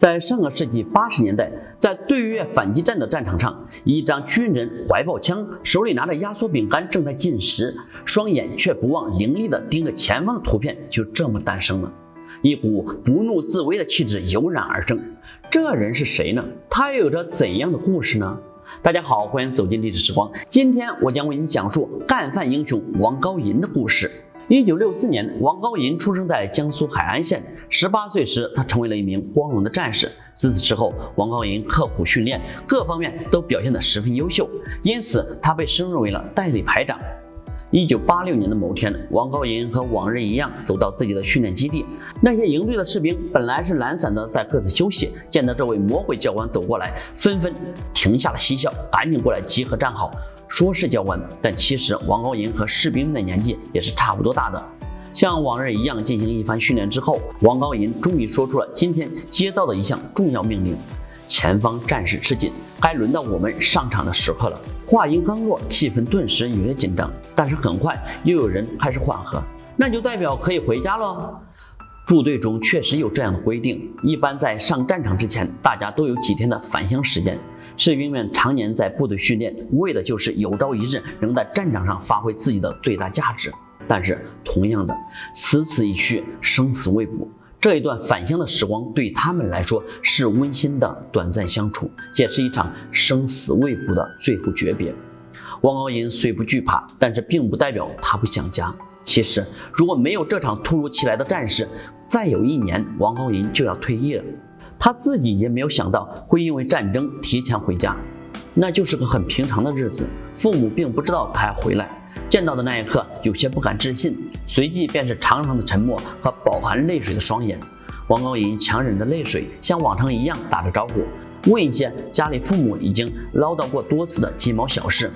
在上个世纪80年代，在对越反击战的战场上，一张军人怀抱枪，手里拿着压缩饼干正在进食，双眼却不忘凌厉地盯着前方的图片就这么诞生了。一股不怒自威的气质油然而生。这人是谁呢？他又有着怎样的故事呢？大家好，欢迎走进历史时光。今天我将为您讲述干饭英雄王高银的故事。1964年，王高银出生在江苏海安县。18岁时，他成为了一名光荣的战士。自此之后，王高银刻苦训练，各方面都表现得十分优秀，因此他被升任为了代理排长。1986年的某天，王高银和往日一样走到自己的训练基地。那些营队的士兵本来是懒散的在各自休息，见到这位魔鬼教官走过来，纷纷停下了嬉笑，赶紧过来集合站好。说是教官，但其实王高银和士兵们的年纪也是差不多大的。像往日一样进行一番训练之后，王高银终于说出了今天接到的一项重要命令：前方战事吃紧，该轮到我们上场的时刻了。话音刚落，气氛顿时有些紧张，但是很快又有人开始缓和，那就代表可以回家了。部队中确实有这样的规定，一般在上战场之前，大家都有几天的返乡时间。士兵们常年在部队训练，为的就是有朝一日能在战场上发挥自己的最大价值。但是同样的，此此一去，生死未卜。这一段返乡的时光对他们来说是温馨的短暂相处，也是一场生死未卜的最后诀别。王高银虽不惧怕，但是并不代表他不想家。其实如果没有这场突如其来的战事，再有1年王高银就要退役了。他自己也没有想到会因为战争提前回家，那就是个很平常的日子。父母并不知道他要回来，见到的那一刻有些不敢置信，随即便是长长的沉默和饱含泪水的双眼。王高银强忍着泪水，像往常一样打着招呼，问一些家里父母已经唠叨过多次的鸡毛小事。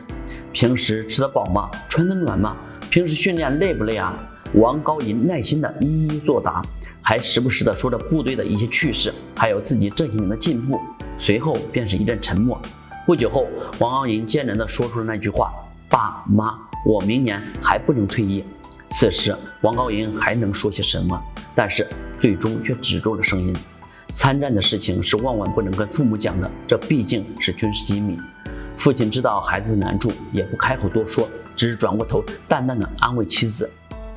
平时吃得饱吗？穿得暖吗？平时训练累不累啊？王高银耐心地一一作答，还时不时地说着部队的一些趣事，还有自己这些年的进步。随后便是一阵沉默。不久后，王高银艰难地说出了那句话：爸妈，我明年还不能退役。此时王高银还能说些什么？但是最终却止住了声音。参战的事情是万万不能跟父母讲的，这毕竟是军事机密。父亲知道孩子的难处，也不开口多说，只是转过头淡淡地安慰妻子。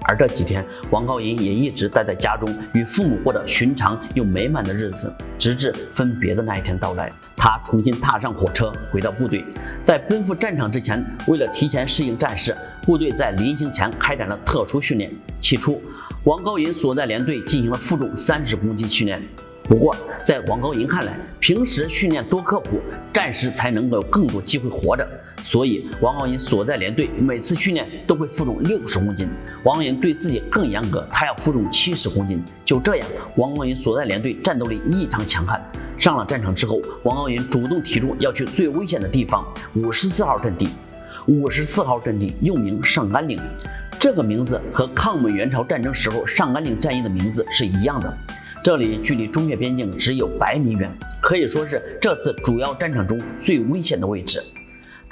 而这几天，王高银也一直待在家中，与父母过着寻常又美满的日子，直至分别的那一天到来。他重新踏上火车，回到部队。在奔赴战场之前，为了提前适应战事，部队在临行前开展了特殊训练。起初，王高银所在连队进行了负重30公斤训练。不过在王高银看来，平时训练多刻苦，战时才能够有更多机会活着。所以王高银所在连队每次训练都会负重60公斤。王高银对自己更严格，他要负重70公斤。就这样，王高银所在连队战斗力异常强悍。上了战场之后，王高银主动提出要去最危险的地方——54号阵地。54号阵地又名上甘岭，这个名字和抗美援朝战争时候上甘岭战役的名字是一样的。这里距离中越边境只有100米远，可以说是这次主要战场中最危险的位置。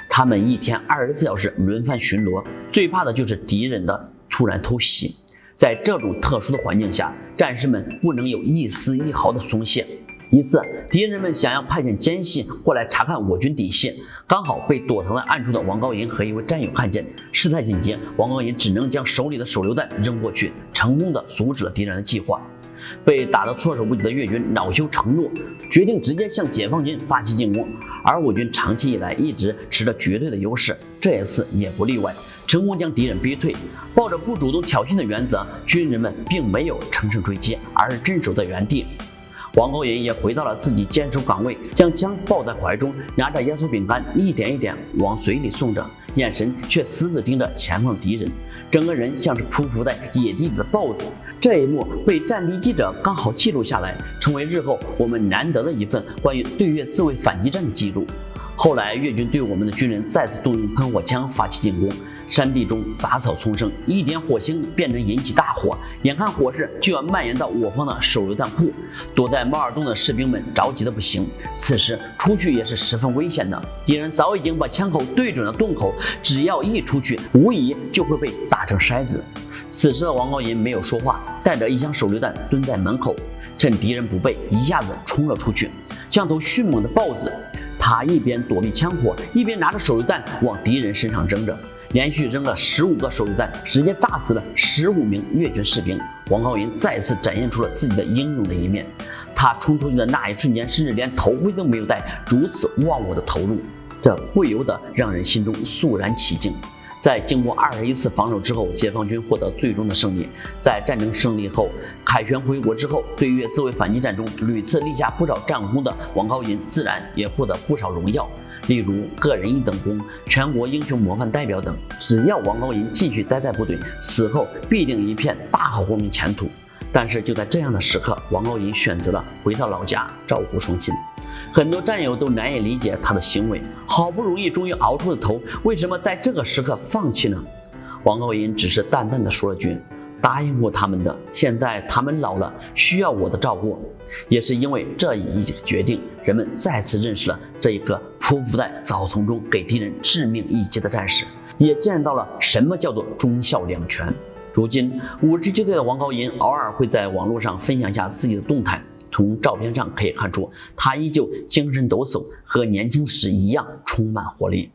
他们一天24小时轮番巡逻，最怕的就是敌人的突然偷袭。在这种特殊的环境下，战士们不能有一丝一毫的松懈。一次，敌人们想要派遣奸细过来查看我军底细，刚好被躲藏在暗处的王高银和一位战友看见。事态紧急，王高银只能将手里的手榴弹扔过去，成功的阻止了敌人的计划。被打得措手不及的越军恼羞成怒，决定直接向解放军发起进攻。而我军长期以来一直持着绝对的优势，这一次也不例外，成功将敌人逼退。抱着不主动挑衅的原则，军人们并没有乘胜追击，而是镇守在原地。王高银也回到了自己坚守岗位，将枪抱在怀中，拿着压缩饼干一点一点往嘴里送着，眼神却死死盯着前方敌人，整个人像是匍匐在野地里的豹子。这一幕被战地记者刚好记录下来，成为日后我们难得的一份关于对越自卫反击战的记录。后来越军对我们的军人再次动用喷火枪发起进攻，山地中杂草丛生，一点火星便能引起大火，眼看火势就要蔓延到我方的手榴弹库，躲在猫耳洞的士兵们着急的不行。此时出去也是十分危险的，敌人早已经把枪口对准了洞口，只要一出去，无疑就会被打成筛子。此时的王高银没有说话，带着一箱手榴弹蹲在门口。趁敌人不备，一下子冲了出去，像头迅猛的豹子。他一边躲避枪火，一边拿着手榴弹往敌人身上扔着，连续扔了15个手榴弹，直接炸死了15名越军士兵。王高银再次展现出了自己的英勇的一面。他冲出去的那一瞬间，甚至连头盔都没有戴，如此忘我的投入，这不由得让人心中肃然起敬。在经过21次防守之后，解放军获得最终的胜利。在战争胜利后，凯旋回国之后，对越自卫反击战中屡次立下不少战功的王高银，自然也获得不少荣耀，例如个人1等功、全国英雄模范代表等。只要王高银继续待在部队，死后必定一片大好光明前途。但是就在这样的时刻，王高银选择了回到老家照顾双亲。很多战友都难以理解他的行为，好不容易终于熬出了头，为什么在这个时刻放弃呢？王高银只是淡淡的说了句：“答应过他们的，现在他们老了，需要我的照顾。”也是因为这一决定，人们再次认识了这一个匍匐在草丛中给敌人致命一击的战士，也见到了什么叫做忠孝两全。如今57岁的王高银偶尔会在网络上分享一下自己的动态，从照片上可以看出，他依旧精神抖擞，和年轻时一样充满活力。